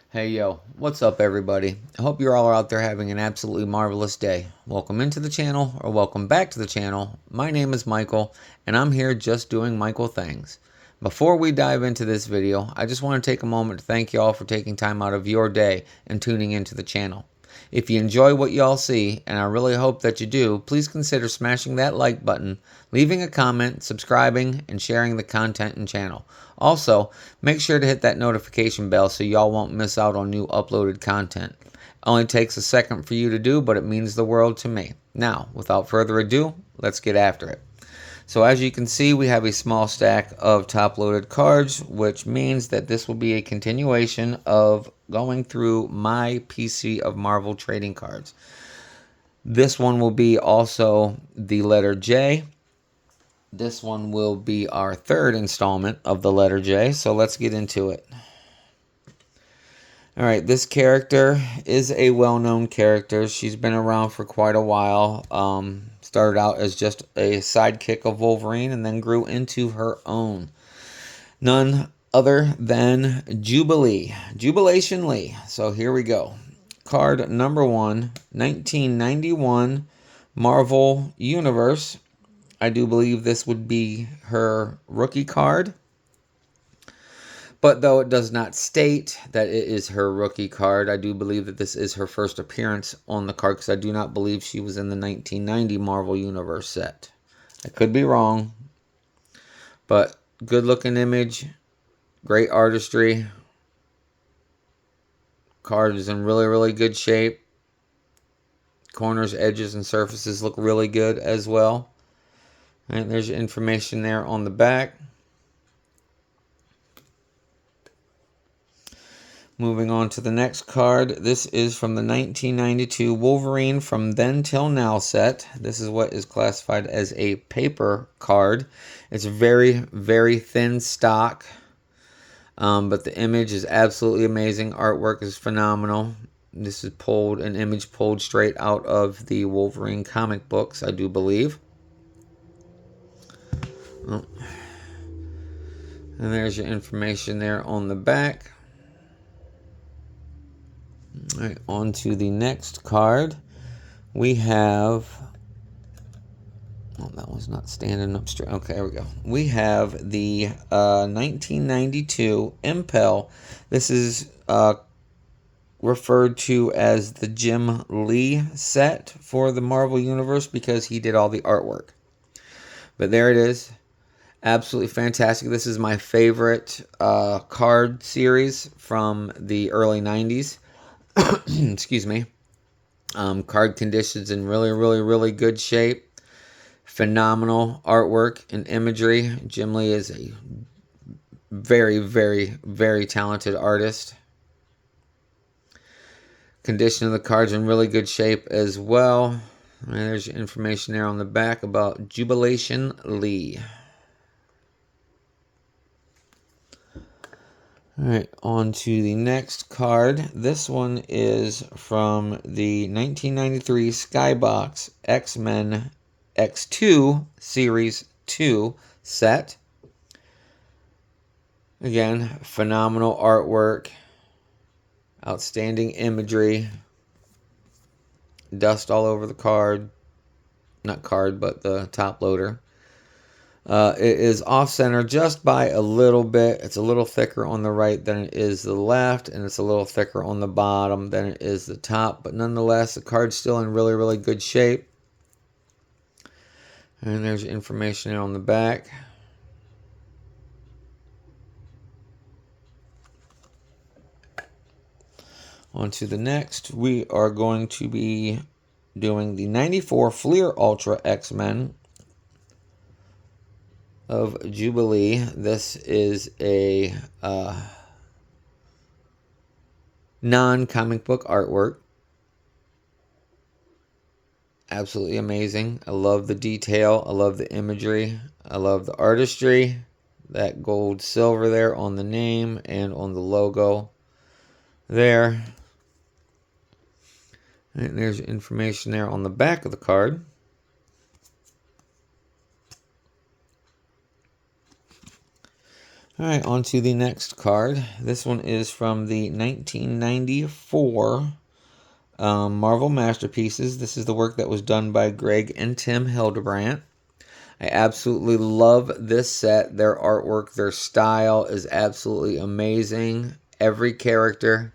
Hey yo, what's up everybody? I hope you're all out there having an absolutely marvelous day. Welcome into the channel or welcome back to the channel. My name is Michael and I'm here just doing Michael things. Before we dive into this video, I just want to take a moment to thank y'all for taking time out of your day and tuning into the channel. If you enjoy what y'all see, and I really hope that you do, please consider smashing that like button, leaving a comment, subscribing, and sharing the content and channel. Also, make sure to hit that notification bell so y'all won't miss out on new uploaded content. It only takes a second for you to do, but it means the world to me. Now, without further ado, let's get after it. So as you can see, we have a small stack of top-loaded cards, which means that this will be a continuation of going through my PC of Marvel trading cards. This one will be also the letter J. This one will be our third installment of the letter J, so let's get into it. Alright, this character is a well-known character. She's been around for quite a while. Started out as just a sidekick of Wolverine and then grew into her own. None other than Jubilee. Jubilation Lee. So here we go. Card number 1, 1991 Marvel Universe. I do believe this would be her rookie card. But though it does not state that it is her rookie card, I do believe that this is her first appearance on the card because I do not believe she was in the 1990 Marvel Universe set. I could be wrong, but good looking image, great artistry. Card is in really, really good shape. Corners, edges, and surfaces look really good as well. And there's your information there on the back. Moving on to the next card. This is from the 1992 Wolverine From Then Till Now set. This is what is classified as a paper card. It's very, very thin stock. But the image is absolutely amazing. Artwork is phenomenal. This is an image pulled straight out of the Wolverine comic books, I do believe. Oh. And there's your information there on the back. All right, on to the next card. We have... Oh, that one's not standing up straight. Okay, there we go. We have the 1992 Impel. This is referred to as the Jim Lee set for the Marvel Universe because he did all the artwork. But there it is. Absolutely fantastic. This is my favorite card series from the early 90s. Excuse me. Card conditions in really, really, really good shape. Phenomenal artwork and imagery. Jim Lee is a very, very, very talented artist. Condition of the cards in really good shape as well. And there's your information there on the back about Jubilation Lee. Alright, on to the next card. This one is from the 1993 Skybox X-Men X2 Series 2 set. Again, phenomenal artwork, outstanding imagery, dust all over the card. Not card, but the top loader. It is off-center just by a little bit. It's a little thicker on the right than it is the left, and it's a little thicker on the bottom than it is the top. But nonetheless, the card's still in really, really good shape. And there's information on the back. On to the next. We are going to be doing the 94 Fleer Ultra X-Men of Jubilee. This is a non-comic book artwork. Absolutely amazing. I love the detail. I love the imagery. I love the artistry. That gold silver there on the name and on the logo there. And there's information there on the back of the card. All right, on to the next card. This one is from the 1994 Marvel Masterpieces. This is the work that was done by Greg and Tim Hildebrandt. I absolutely love this set. Their artwork, their style is absolutely amazing. Every character,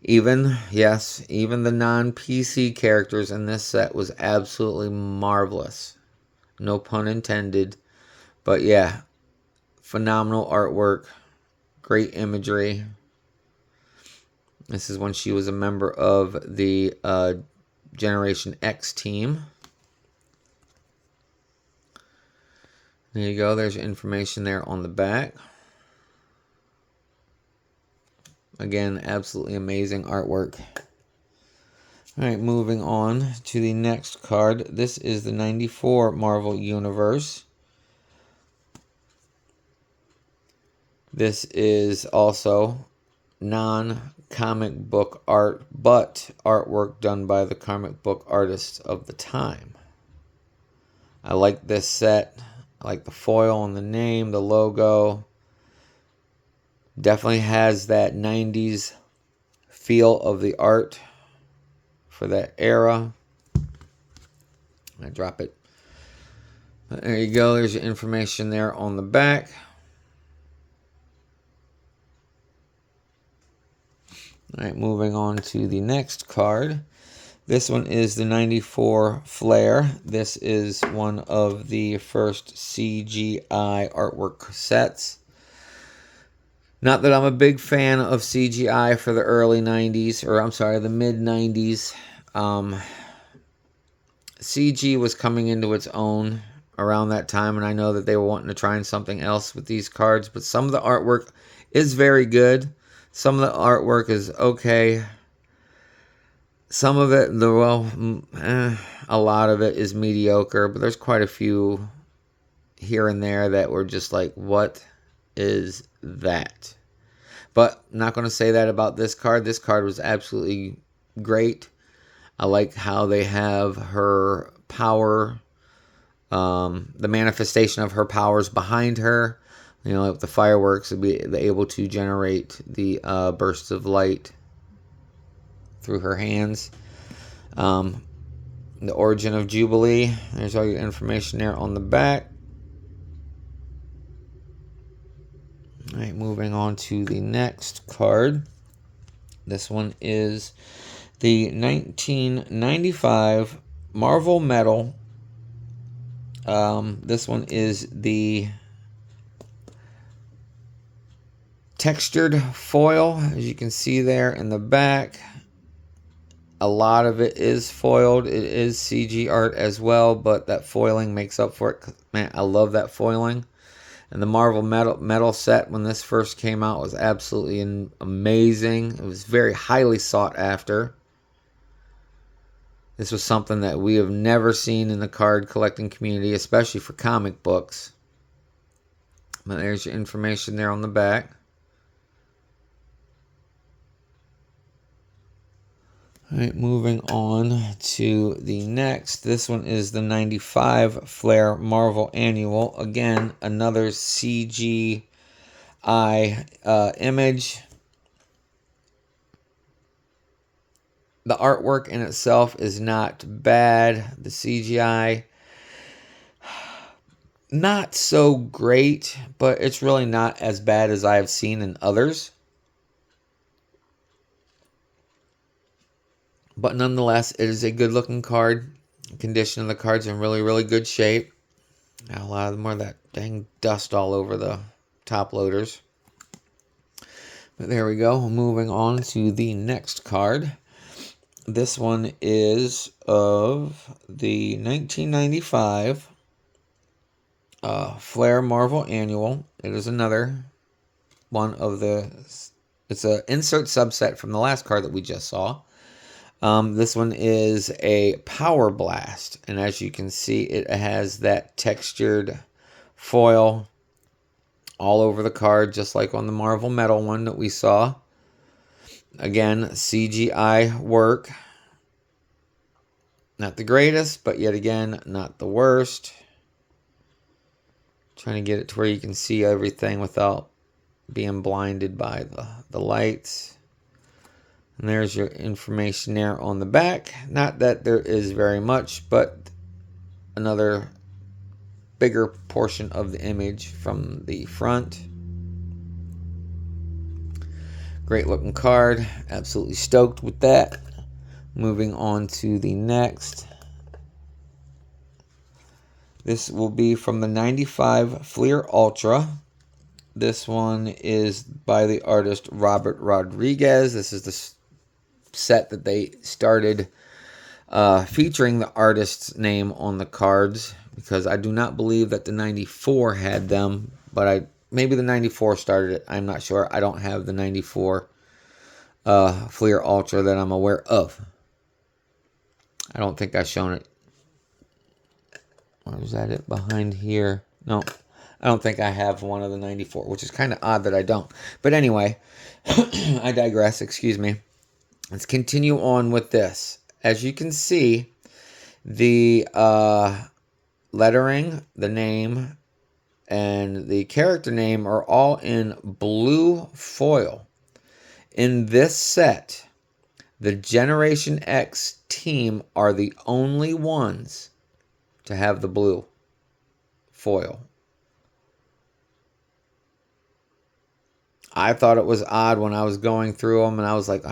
even the non-PC characters in this set was absolutely marvelous. No pun intended. But yeah, phenomenal artwork, great imagery. This is when she was a member of the Generation X team. There you go. There's information there on the back. Again, absolutely amazing artwork. All right, moving on to the next card. This is the 94 Marvel Universe. This is also non-comic book art, but artwork done by the comic book artists of the time. I like this set. I like the foil and the name, the logo. Definitely has that 90s feel of the art for that era. I drop it. There you go. There's your information there on the back. All right, moving on to the next card. This one is the 94 Flare. This is one of the first CGI artwork sets. Not that I'm a big fan of CGI for the early 90s, or I'm sorry, the mid 90s. CG was coming into its own around that time, and I know that they were wanting to try something else with these cards, but some of the artwork is very good. Some of the artwork is okay. Some of it, a lot of it is mediocre, but there's quite a few here and there that were just like, what is that? But I'm not going to say that about this card. This card was absolutely great. I like how they have her power, the manifestation of her powers behind her. You know, like the fireworks, would be able to generate the bursts of light through her hands. The origin of Jubilee. There's all your information there on the back. All right, moving on to the next card. This one is the 1995 Marvel Metal. This one is the textured foil, as you can see there in the back. A lot of it is foiled. It is CG art as well, but that foiling makes up for it. Man, I love that foiling. And the Marvel metal set, when this first came out, was absolutely amazing. It was very highly sought after. This was something that we have never seen in the card collecting community, especially for comic books. But there's your information there on the back. All right, moving on to the next. This one is the 95 Flare Marvel Annual. Again, another CGI image. The artwork in itself is not bad. The CGI, not so great, but it's really not as bad as I have seen in others. But nonetheless, it is a good looking card. The condition of the card's in really, really good shape. Now, a lot of them are that dang dust all over the top loaders. But there we go. Moving on to the next card. This one is of the 1995 Flare Marvel Annual. It is another one of the... It's an insert subset from the last card that we just saw. This one is a Power Blast, and as you can see, it has that textured foil all over the card, just like on the Marvel Metal one that we saw. Again, CGI work. Not the greatest, but yet again, not the worst. Trying to get it to where you can see everything without being blinded by the lights. And there's your information there on the back. Not that there is very much, but another bigger portion of the image from the front. Great looking card. Absolutely stoked with that. Moving on to the next. This will be from the 95 Fleer Ultra. This one is by the artist Robert Rodriguez. This is the set that they started featuring the artist's name on the cards, because I do not believe that the 94 had them, but maybe the 94 started it. I'm not sure. I don't have the 94 Fleer Ultra that I'm aware of. I don't think I've shown it. Or is that it behind here? No, I don't think I have one of the 94, which is kind of odd that I don't. But anyway, I digress. Excuse me. Let's continue on with this. As you can see, the lettering, the name, and the character name are all in blue foil. In this set, the Generation X team are the only ones to have the blue foil. I thought it was odd when I was going through them, and I was like,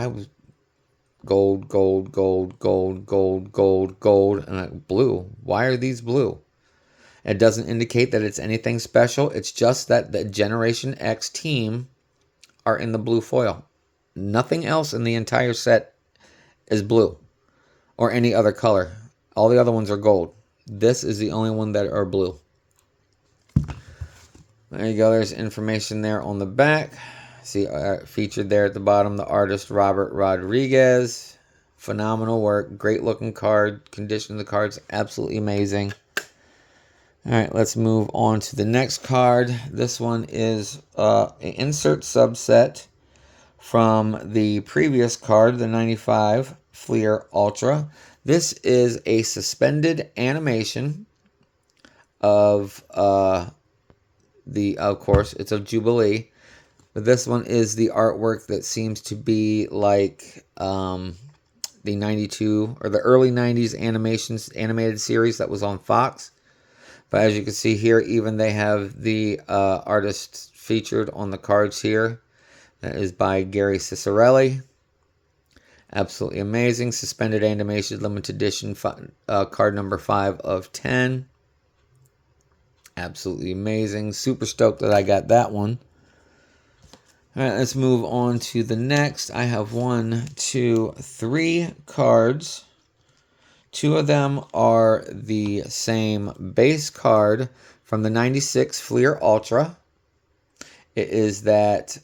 gold, gold, gold, gold, gold, gold, gold, and blue. Why are these blue? It doesn't indicate that it's anything special. It's just that the Generation X team are in the blue foil. Nothing else in the entire set is blue or any other color. All the other ones are gold. This is the only one that are blue. There you go. There's information there on the back. See, featured there at the bottom, the artist Robert Rodriguez. Phenomenal work. Great looking card. Condition of the card's absolutely amazing. All right, let's move on to the next card. This one is an insert subset from the previous card, the 95 Fleer Ultra. This is a suspended animation of of course, it's of Jubilee. But this one is the artwork that seems to be like the 92 or the early 90s animated series that was on Fox. But as you can see here, even they have the artists featured on the cards here. That is by Gary Cicerelli. Absolutely amazing. Suspended animation, limited edition, card number 5 of 10. Absolutely amazing. Super stoked that I got that one. All right, let's move on to the next. I have 3 cards. 2 of them are the same base card from the 96 Fleer Ultra. It is that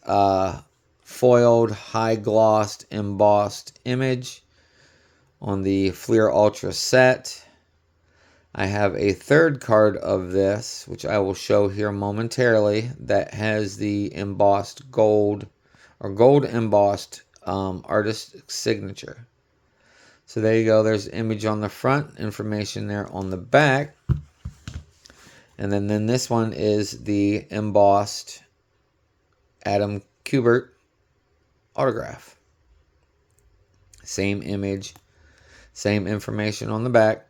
foiled, high-glossed, embossed image on the Fleer Ultra set. I have a third card of this, which I will show here momentarily, that has the embossed gold, or gold embossed artist signature. So there you go. There's the image on the front, information there on the back. And then this one is the embossed Adam Kubert autograph. Same image, same information on the back.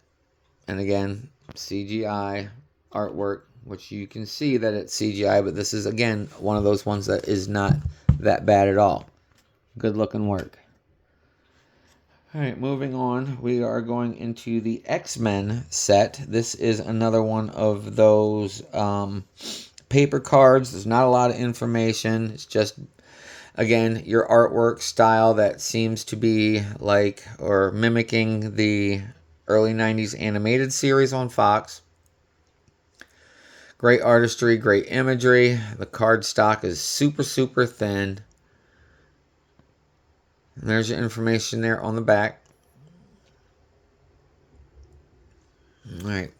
And again, CGI artwork, which you can see that it's CGI, but this is, again, one of those ones that is not that bad at all. Good looking work. All right, moving on, we are going into the X-Men set. This is another one of those paper cards. There's not a lot of information. It's just, again, your artwork style that seems to be like, or mimicking the early 90s animated series on Fox. Great artistry, great imagery. The card stock is super, super thin. And there's your information there on the back. All right,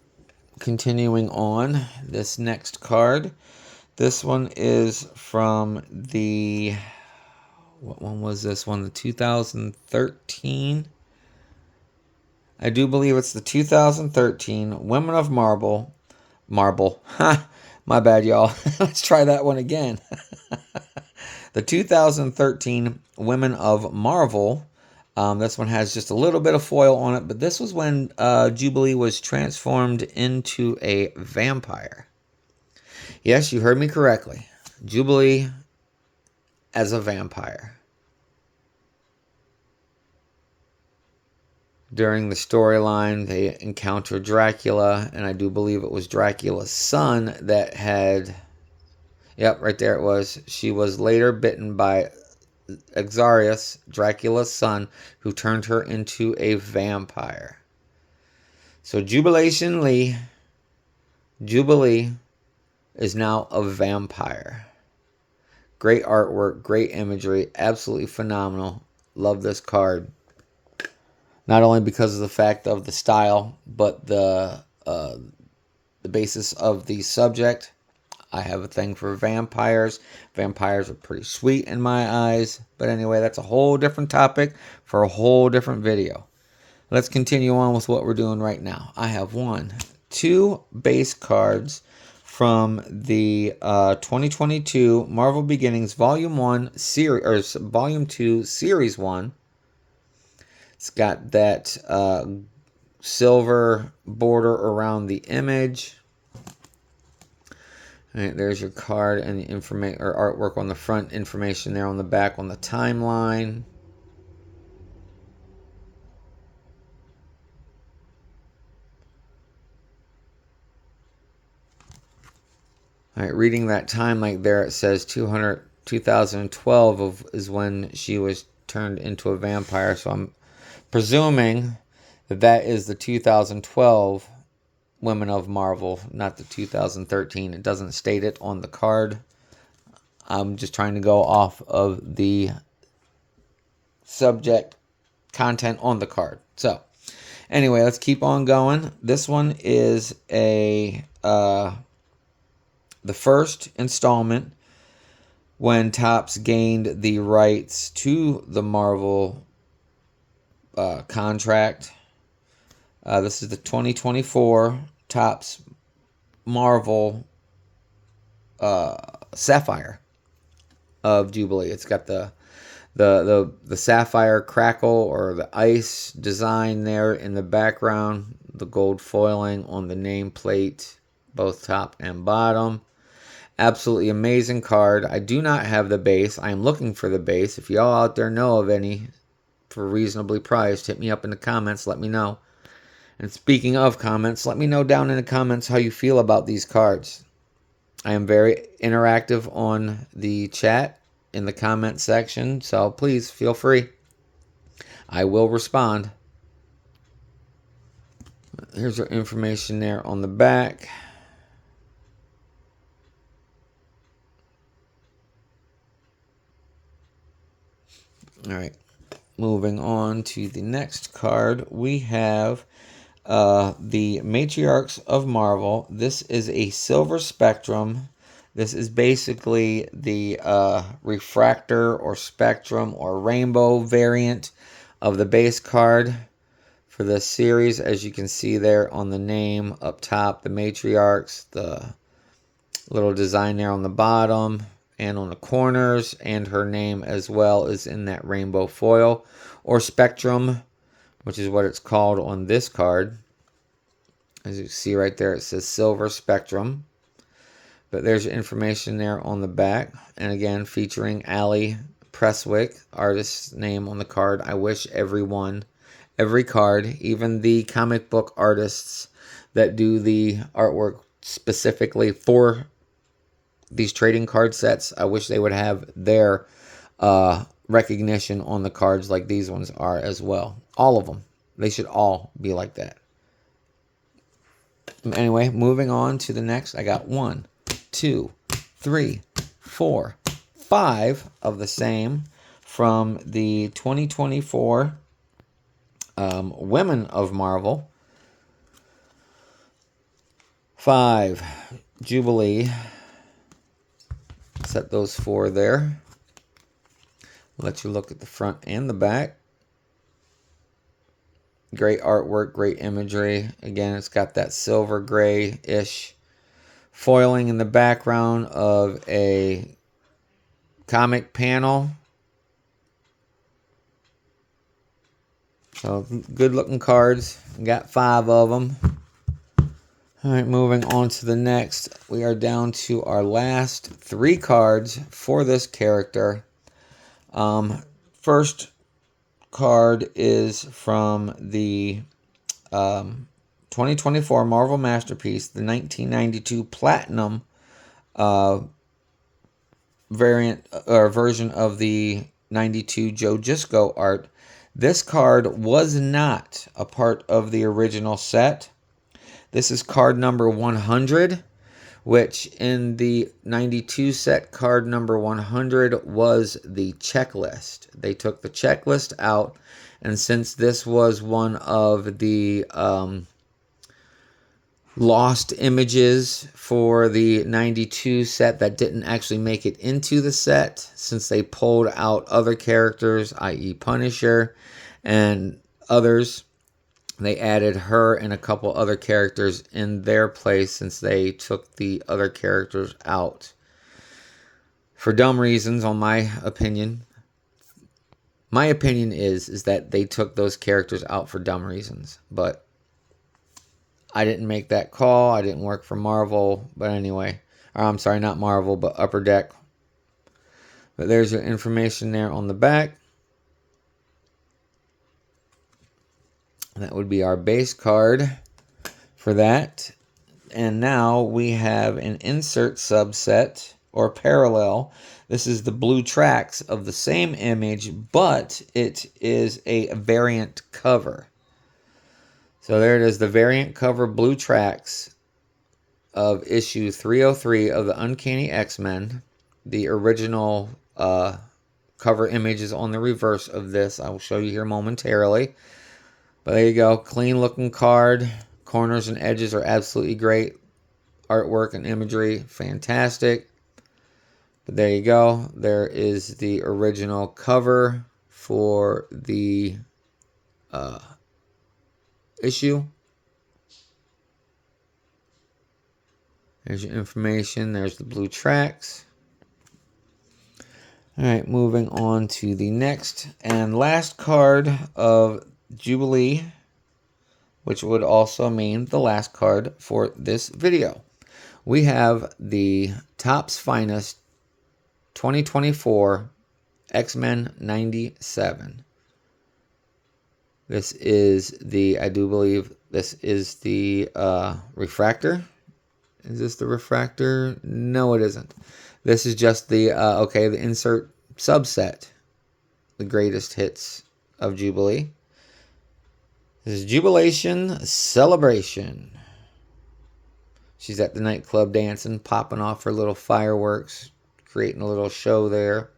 continuing on, this next card. This one is from the, what one was this one? The 2013? I do believe it's the 2013 Women of Marble, My bad, y'all. Let's try that one again. The 2013 Women of Marvel. This one has just a little bit of foil on it, but this was when Jubilee was transformed into a vampire. Yes, you heard me correctly. Jubilee as a vampire. During the storyline, they encounter Dracula, and I do believe it was Dracula's son that had... Yep, right there it was. She was later bitten by Xarius, Dracula's son, who turned her into a vampire. So Jubilee is now a vampire. Great artwork, great imagery, absolutely phenomenal. Love this card. Not only because of the fact of the style, but the basis of the subject. I have a thing for vampires. Vampires are pretty sweet in my eyes. But anyway, that's a whole different topic for a whole different video. Let's continue on with what we're doing right now. I have 2 base cards from the 2022 Marvel Beginnings Volume 1 series, or Volume 2 Series 1. It's got that silver border around the image. All right, there's your card and the information or artwork on the front, information there on the back on the timeline. All right, reading that timeline there, it says 2012 is when she was turned into a vampire. So I'm presuming that is the 2012 Women of Marvel, not the 2013. It doesn't state it on the card. I'm just trying to go off of the subject content on the card. So anyway, let's keep on going. This one is the first installment when Topps gained the rights to the Marvel contract. This is the 2024 Topps Marvel Sapphire of Jubilee. It's got the sapphire crackle or the ice design there in the background, the gold foiling on the nameplate, both top and bottom. Absolutely amazing card. I do not have the base. I am looking for the base. If y'all out there know of any for reasonably priced, hit me up in the comments. Let me know. And speaking of comments, let me know down in the comments how you feel about these cards. I am very interactive on the chat in the comment section, so please feel free. I will respond. Here's our information there on the back. All right, moving on to the next card, we have the Matriarchs of Marvel. This is a Silver Spectrum. This is basically the refractor or spectrum or rainbow variant of the base card for this series. As you can see there on the name up top, the Matriarchs, the little design there on the bottom and on the corners, and her name as well is in that rainbow foil or spectrum, which is what it's called on this card. As you see right there, it says Silver Spectrum. But there's information there on the back. And again, featuring Ali Presswick, artist's name on the card. I wish every card, even the comic book artists that do the artwork specifically for these trading card sets, I wish they would have their recognition on the cards like these ones are as well. All of them. They should all be like that. Anyway, moving on to the next. I got 1, 2, 3, 4, 5 of the same from the 2024 Women of Marvel. 5 Jubilee. Set those 4 there. Let you look at the front and the back. Great artwork, great imagery. Again, it's got that silver gray-ish foiling in the background of a comic panel. So good looking cards. Got 5 of them. Alright, moving on to the next. We are down to our last 3 cards for this character. First card is from the 2024 Marvel Masterpiece, the 1992 Platinum variant or version of the 92 Joe Jusko art. This card was not a part of the original set. This is card number 100, which in the 92 set, card number 100 was the checklist. They took the checklist out, and since this was one of the lost images for the 92 set that didn't actually make it into the set, since they pulled out other characters, i.e. Punisher and others, they added her and a couple other characters in their place since they took the other characters out. For dumb reasons, on my opinion. My opinion is that they took those characters out for dumb reasons. But I didn't make that call. I didn't work for Marvel. But anyway. Or I'm sorry, not Marvel, but Upper Deck. But there's your information there on the back. That would be our base card for that. And now we have an insert subset or parallel. This is the blue tracks of the same image, but it is a variant cover. So there it is, the variant cover blue tracks of issue 303 of the Uncanny X-Men. The original cover image is on the reverse of this. I will show you here momentarily. But there you go. Clean looking card. Corners and edges are absolutely great. Artwork and imagery, fantastic. But there you go. There is the original cover for the issue. There's your information. There's the blue tracks. Alright, moving on to the next and last card of Jubilee, which would also mean the last card for this video. We have the Topps Finest 2024 X-Men 97. This is the, I do believe this is the refractor. Is this the refractor? No, it isn't. This is just the, the insert subset. The greatest hits of Jubilee. This is Jubilation Celebration. She's at the nightclub dancing, popping off her little fireworks, creating a little show there.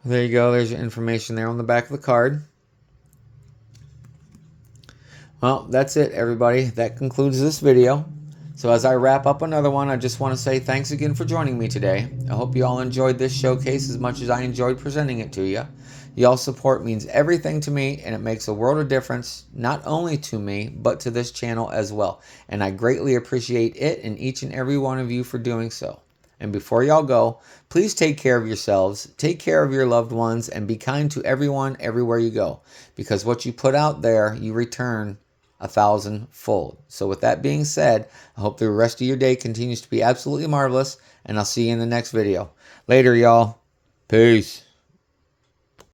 There you go. There's your information there on the back of the card. Well, that's it, everybody. That concludes this video. So as I wrap up another one, I just want to say thanks again for joining me today. I hope you all enjoyed this showcase as much as I enjoyed presenting it to you. Y'all's support means everything to me, and it makes a world of difference, not only to me, but to this channel as well. And I greatly appreciate it and each and every one of you for doing so. And before y'all go, please take care of yourselves, take care of your loved ones, and be kind to everyone everywhere you go. Because what you put out there, you return 1,000-fold. So with that being said, I hope the rest of your day continues to be absolutely marvelous, and I'll see you in the next video. Later, y'all. Peace.